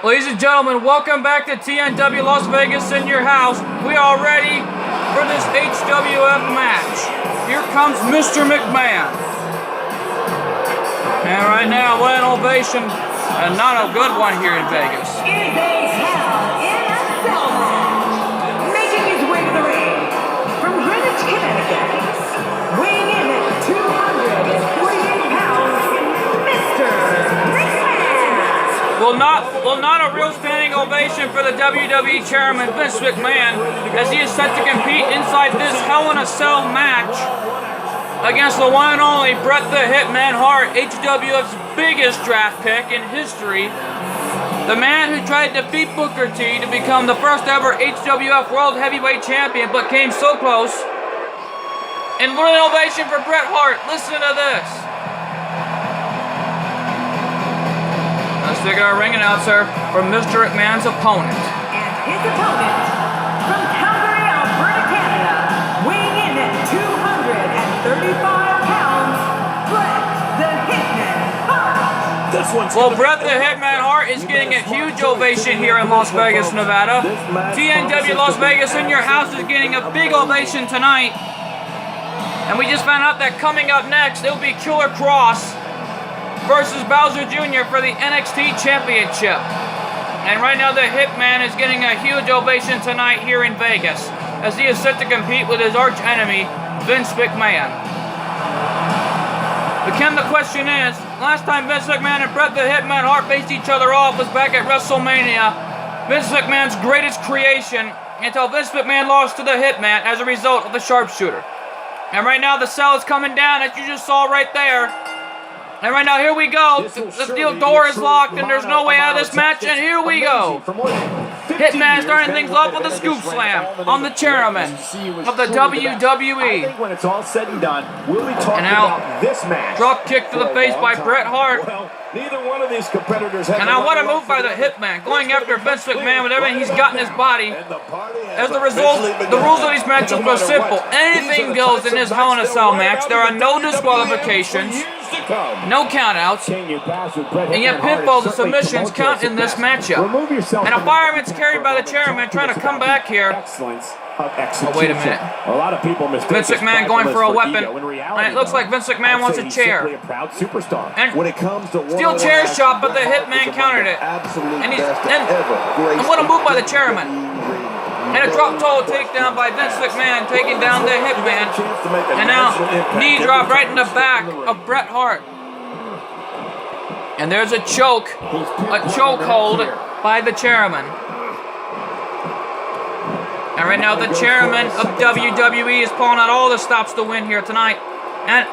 Ladies and gentlemen, welcome back to TNW Las Vegas in your house. We are ready for this HWF match. Here comes Mr. McMahon. And right now, what an ovation, and not a good one here in Vegas. It is a hell in a cell match. Making his way to the ring from Greenwich, Connecticut, weighing in at 248 pounds, Mr. McMahon. Well, not a real standing ovation for the WWE Chairman, Vince McMahon, as he is set to compete inside this Hell in a Cell match against the one and only Bret the Hitman Hart, HWF's biggest draft pick in history. The man who tried to defeat Booker T to become the first ever HWF World Heavyweight Champion, but came so close. And what an ovation for Bret Hart. Listen to this. Let's take our ring announcer from Mr. McMahon's opponent. And his opponent from Calgary, Alberta, Canada, weighing in at 235 pounds, Bret the Hitman Hart. Well, Bret the Hitman Hart is getting a huge ovation here in Las Vegas, Nevada. TNW Las Vegas in your house is getting a big ovation tonight. And we just found out that coming up next, it will be Killer Cross versus Bowser Jr. for the NXT Championship. And right now the Hitman is getting a huge ovation tonight here in Vegas, as he is set to compete with his arch enemy, Vince McMahon. But Ken, the question is, last time Vince McMahon and Bret the Hitman Hart faced each other off was back at WrestleMania, Vince McMahon's greatest creation, until Vince McMahon lost to the Hitman as a result of the sharpshooter. And right now the cell is coming down, as you just saw right there. And right now, here we go. The door is locked, and there's no way out of this match, and here we go. Hitman starting things off with a scoop slam on the chairman of the WWE. And now, drop kick to the face by Bret Hart. Neither one of these competitors and now what a move by the Hitman, going after Vince McMahon with everything he's got in his body. As the result, the rules of these matches are simple. Anything goes in this Hell in a Cell match. There are no disqualifications, no countouts, and yet pinfalls and submissions count in this matchup. And a fireman's carried by the chairman trying to come back here. Oh, wait a minute. A lot of people Vince McMahon going for a weapon, and it looks like Vince McMahon wants a chair. And steel chair shot, but the Hitman countered it. And what a move by the chairman. And a drop toe takedown by Vince McMahon, taking down the Hitman. And now, knee drop right in the back of Bret Hart. And there's a chokehold by the chairman. And right now, the chairman of WWE is pulling out all the stops to win here tonight. And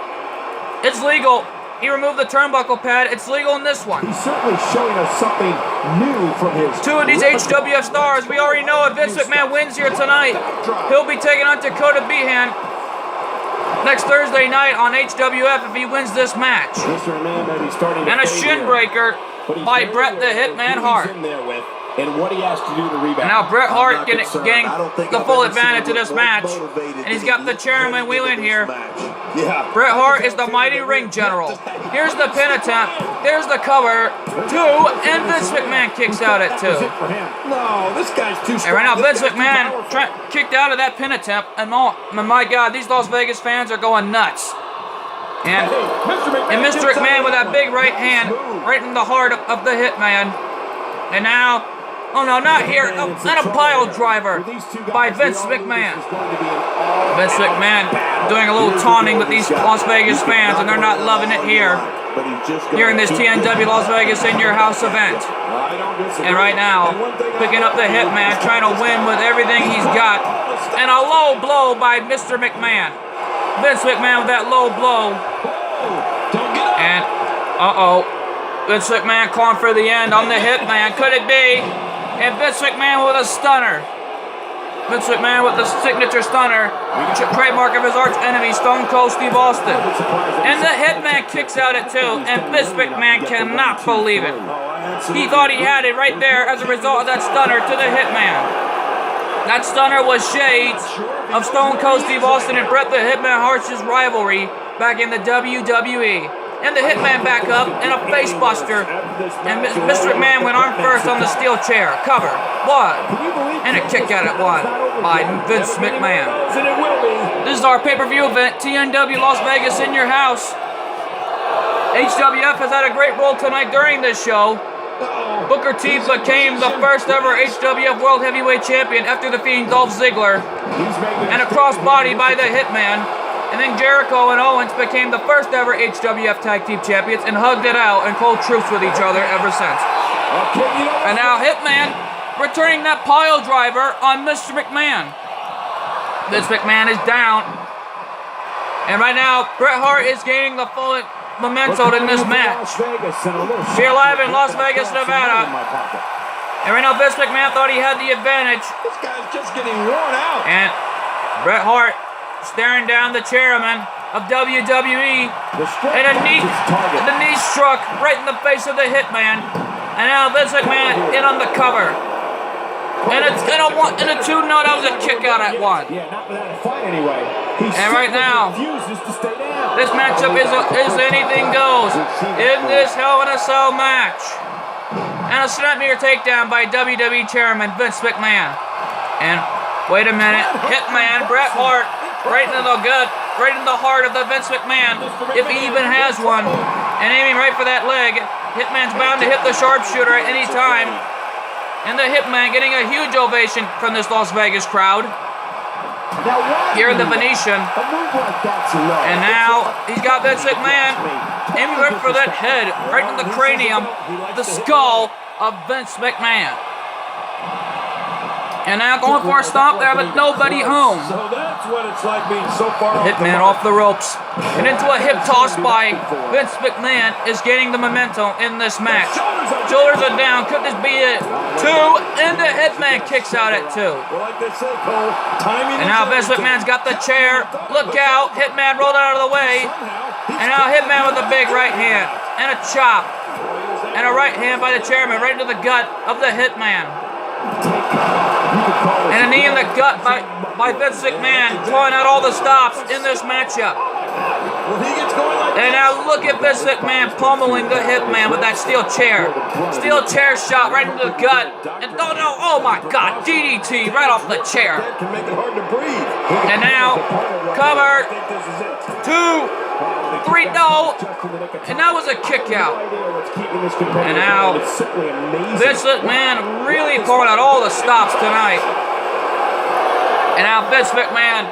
it's legal. He removed the turnbuckle pad. It's legal in this one. He's certainly showing us something new from his... Two of these HWF stars. We already know if Vince McMahon wins here tonight, he'll be taking on Dakota Behan next Thursday night on HWF if he wins this match. And a shin breaker by Bret the Hitman Hart. And what he has to do to rebound. And now Bret Hart getting the full advantage of this match. And he's got the chairman wheeling here. Bret Hart is the mighty ring general. Here's the pin attempt. There's the cover. 2. And Vince McMahon kicks out at 2. No, this guy's too strong. And right now Vince McMahon kicked out of that pin attempt. And my God, these Las Vegas fans are going nuts. And Mr. McMahon with that big right hand right in the heart of the Hitman. And now... Oh no, not here. Oh, and a pile driver by Vince McMahon. Vince McMahon doing a little taunting with these Las Vegas fans, and they're not loving it here. Here in this TNW Las Vegas in your house event. And right now, picking up the Hitman, trying to win with everything he's got. And a low blow by Mr. McMahon. Vince McMahon with that low blow. And, Vince McMahon calling for the end on the Hitman. Could it be? And Vince McMahon with a stunner. Vince McMahon with the signature stunner. Trademark of his arch enemy, Stone Cold Steve Austin. And the Hitman kicks out at 2. And Vince McMahon cannot believe it. He thought he had it right there as a result of that stunner to the Hitman. That stunner was shades of Stone Cold Steve Austin and Bret the Hitman Hart's rivalry back in the WWE. and the Hitman back up, and a face buster. And Mr. McMahon went arm first on the steel chair. Cover. 1. And a kick out at 1 by Vince McMahon. This is our pay-per-view event, TNW Las Vegas in your house. HWF has had a great role tonight during this show. Booker T became the first ever HWF World Heavyweight Champion after defeating Dolph Ziggler and a crossbody by the Hitman. And then Jericho and Owens became the first ever HWF Tag Team Champions and hugged it out and called truce with each other ever since. And now Hitman returning that pile driver on Mr. McMahon. Vince McMahon is down. And right now, Bret Hart is gaining the full memento in this match. We're live in Las Vegas, Nevada. And right now, Vince McMahon thought he had the advantage. This guy's just getting worn out. And Bret Hart staring down the chairman of WWE. And the knee struck right in the face of the Hitman. And now Vince McMahon in on the cover. And it's in a 2, no, that was a kick out at 1. Yeah, not without a fight anyway. And right now, refuses to stay down. this matchup is anything goes in this Hell in a Cell match. And a snap-meter takedown by WWE Chairman Vince McMahon. And wait a minute, Hitman Bret Hart right in the gut, right in the heart of the Vince McMahon, if he even has one, and aiming right for that leg. Hitman's bound to hit the sharpshooter at any time. And the Hitman getting a huge ovation from this Las Vegas crowd. Here in the Venetian. And now he's got Vince McMahon aiming right for that head, right in the cranium, the skull of Vince McMahon. And now going for a stomp there, but nobody home. So that's what it's like being so far off. Hitman off the ropes. And into a hip toss by Vince McMahon is gaining the momentum in this match. Shoulders are down. Could this be it? 2. And the Hitman kicks out at 2. And now Vince McMahon's got the chair. Look out. Hitman rolled out of the way. And now Hitman with a big right hand. And a chop. And a right hand by the chairman right into the gut of the Hitman. And a knee in the gut by Vince McMahon, pulling out all the stops in this matchup. And now look at Vince McMahon pummeling the Hitman with that steel chair. Steel chair shot right into the gut. And oh my God, DDT right off the chair. And now, cover, 2, 3, no. And that was a kick out. And now, Vince McMahon really pulling out all the stops tonight. And now Vince McMahon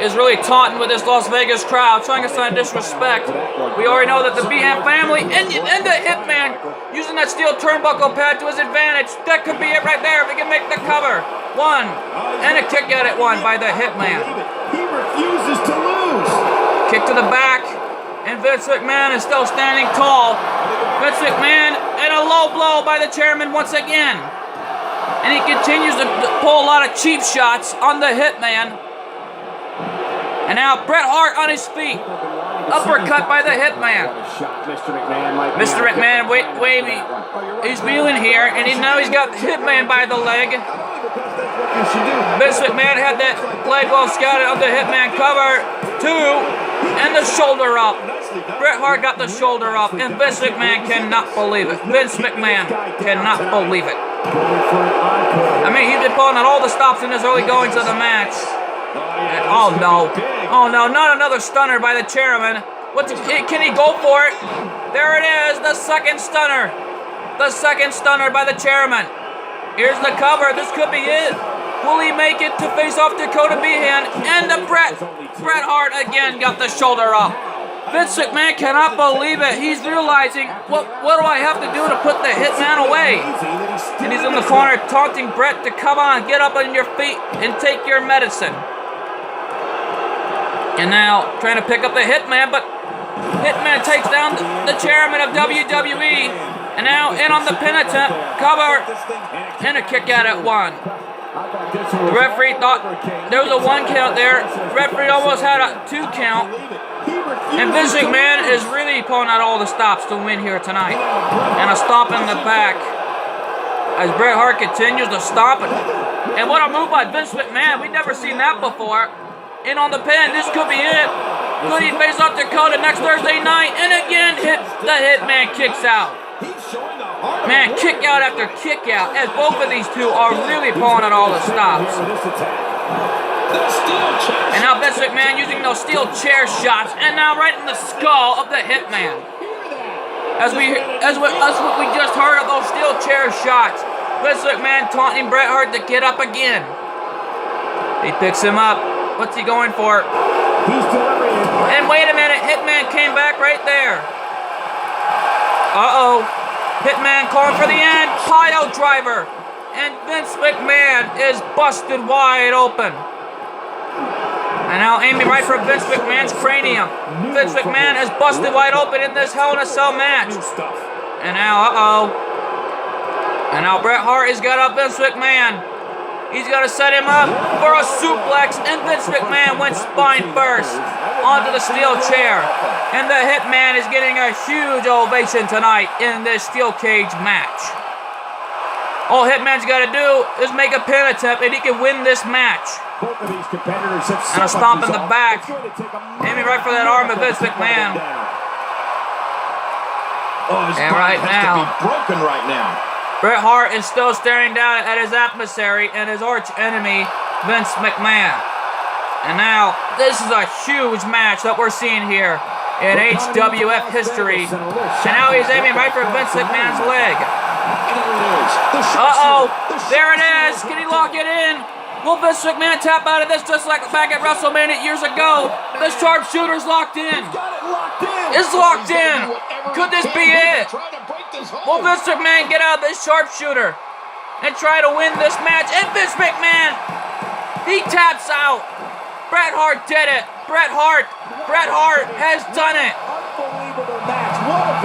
is really taunting with this Las Vegas crowd, trying to sign disrespect. We already know that the Behan family and the Hitman using that steel turnbuckle pad to his advantage. That could be it right there if he can make the cover. 1. And a kick out at 1 by the Hitman. He refuses to lose. Kick to the back. And Vince McMahon is still standing tall. Vince McMahon and a low blow by the chairman once again. And he continues to pull a lot of cheap shots on the Hitman. And now Bret Hart on his feet. Uppercut by the Hitman. Mr. McMahon, waving. He's wheeling here, and now he's got the Hitman by the leg. Vince McMahon had that leg well scouted on the Hitman cover. 2. And the shoulder up. Bret Hart got the shoulder up, and Vince McMahon cannot believe it. Vince McMahon cannot believe it. I mean, he's been pulling out all the stops in his early goings of the match. And, oh no, not another stunner by the chairman. Can he go for it? There it is, the second stunner. The second stunner by the chairman. Here's the cover, this could be it. Will he make it to face off Dakota Behan? And the Bret Hart again got the shoulder up. Vince McMahon cannot believe it. He's realizing, what do I have to do to put the Hitman away? And he's in the corner taunting Bret to come on, get up on your feet and take your medicine. And now trying to pick up the Hitman, but Hitman takes down the chairman of WWE. And now in on the pin attempt, cover, and a kick out at 1. The referee thought there was a 1 count there. The referee almost had a 2 count. And Vince McMahon is really pulling out all the stops to win here tonight. And a stomp in the back as Bret Hart continues to stomp it. And what a move by Vince McMahon. We've never seen that before. In on the pin. This could be it. Could he face off Dakota next Thursday night? And again, the Hitman kicks out. Man, kick out after kick out, as both of these two are really pulling at all the stops. And now Vince McMahon using those steel chair shots, and now right in the skull of the Hitman. As what we just heard of those steel chair shots, Vince McMahon taunting Bret Hart to get up again. He picks him up. What's he going for? He's delivering it. And wait a minute, Hitman came back right there. Uh-oh. Hitman calling for the end. Pile driver. And Vince McMahon is busted wide open. And now aiming right for Vince McMahon's cranium. Vince McMahon is busted wide open in this Hell in a Cell match. And now, uh-oh. And now Bret Hart has got up Vince McMahon. He's going to set him up for a suplex, and Vince McMahon went spine first onto the steel chair. And the Hitman is getting a huge ovation tonight in this steel cage match. All Hitman's got to do is make a pin attempt, and he can win this match. Both of these competitors have And a stomp in the back, aiming right for that arm of Vince McMahon. Oh, his And body right has now, to be broken right now. Bret Hart is still staring down at his adversary and his arch enemy, Vince McMahon. And now, this is a huge match that we're seeing here in HWF history. And now he's aiming right for Vince McMahon's leg. Uh-oh, there it is. Can he lock it in? Will Vince McMahon tap out of this just like back at WrestleMania years ago? The sharpshooter's locked in. It's locked in. Could this be it? Will Vince McMahon get out of this sharpshooter and try to win this match? And Vince McMahon, he taps out. Bret Hart did it. Bret Hart has done it.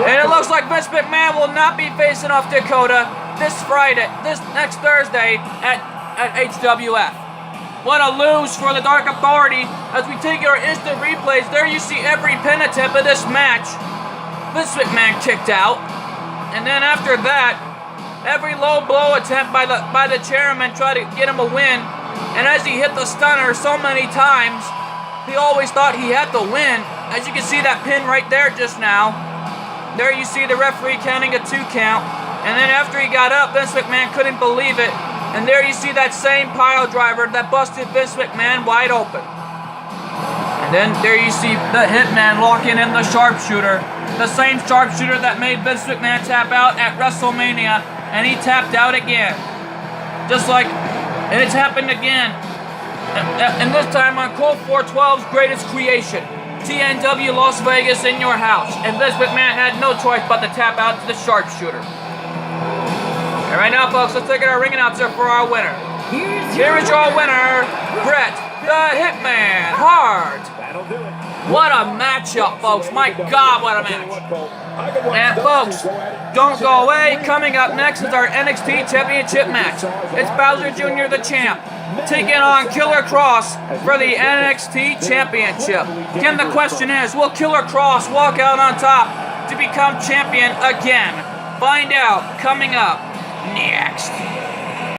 And it looks like Vince McMahon will not be facing off Dakota this next Thursday at HWF. What a lose for the Dark Authority. As we take our instant replays, there you see every pin attempt of this match. Vince McMahon kicked out. And then after that, every low blow attempt by the chairman tried to get him a win. And as he hit the stunner so many times, he always thought he had to win. As you can see that pin right there just now. There you see the referee counting a 2 count. And then after he got up, Vince McMahon couldn't believe it. And there you see that same pile driver that busted Vince McMahon wide open. And then there you see the Hitman locking in the sharpshooter. The same sharpshooter that made Vince McMahon tap out at WrestleMania. And he tapped out again. And it's happened again. And this time on Colt 412's greatest creation. TNW Las Vegas in your house. And Vince McMahon had no choice but to tap out to the sharpshooter. And right now, folks, let's take our ring announcer for our winner. Here is your winner, Bret the Hitman Hart. What a matchup, folks. My God, what a match. And, folks, don't go away. Coming up next is our NXT Championship match. It's Bowser Jr., the champ, taking on Killer Kross for the NXT Championship. Again, the question is, will Killer Kross walk out on top to become champion again? Find out coming up next.